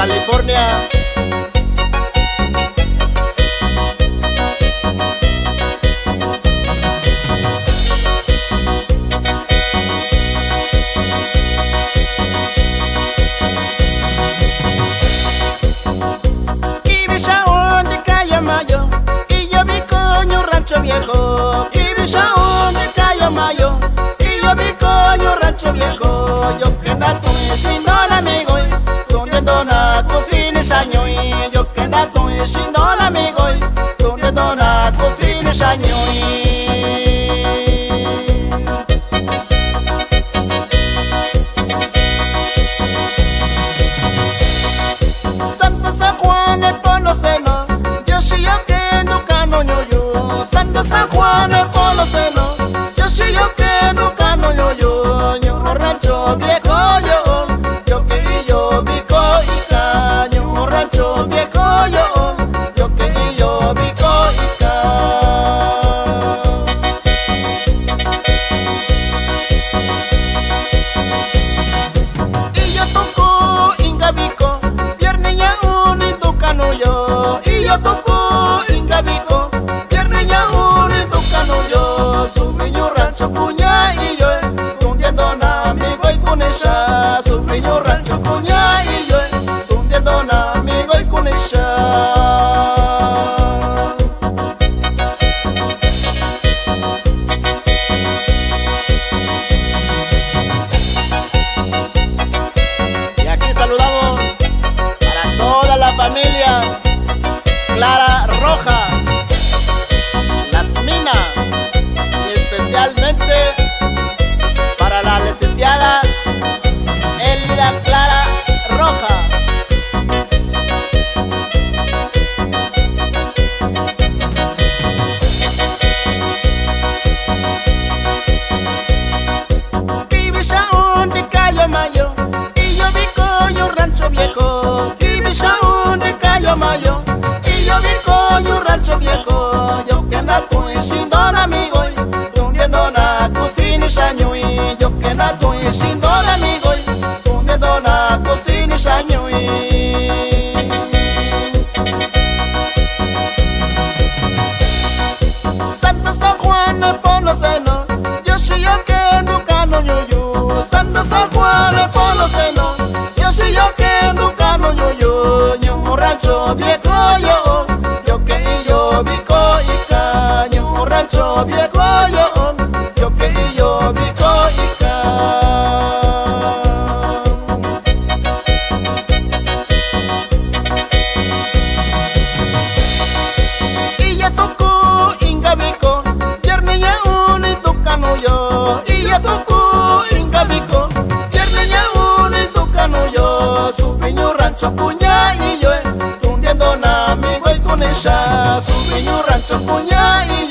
California. Viejo, y Bisaón de Cayo Mayo, y yo vi coño rancho viejo, yo que nato sin don amigo, donde dona cocina saño, y yo que nato sin don amigo, donde dona cocina saño. Santo San Juan el Ponoceno, yo sí yo que nunca no yo. Santo San Juan el Ponoceno, yo sí yo que nunca no yo rancho viejo yo que yo bico y caño, rancho viejo yo que yo bico y y yo toco ingabico, viernes ya uno y tocano yo, y yo toco ingabico. Rancho Cuña y yo, tundiendo un amigo y con ella. Su niño rancho Cuña y yo, tundiendo un amigo y con ella. Y aquí saludamos para toda la familia Clara Roja, Las Minas, especialmente para la licenciada Elida Clara Roja. Y Bisaón de Cayo Mayo, y yo vi coño rancho viejo. Y Bisaón de Cayo Mayo, y yo vi coño rancho viejo, yo que nato sin don amigo, yo que nato sin don amigo, donde dona cocina saño. Santo San Juan el Ponoceno, yo sí yo que nunca no yo. Santo San Juan el Ponoceno, yo sí yo que nunca no yo rancho viejo yo que yo bico y caño, rancho viejo yo que yo bico y y ya tocó ingabico, viernes ya uno y tocano yo, y ya tocó ingabico, viernes ya uno y tocano yo. Su niño rancho Cuña y yo, tundiendo un amigo y con ella. Su niño rancho Cuña y yo,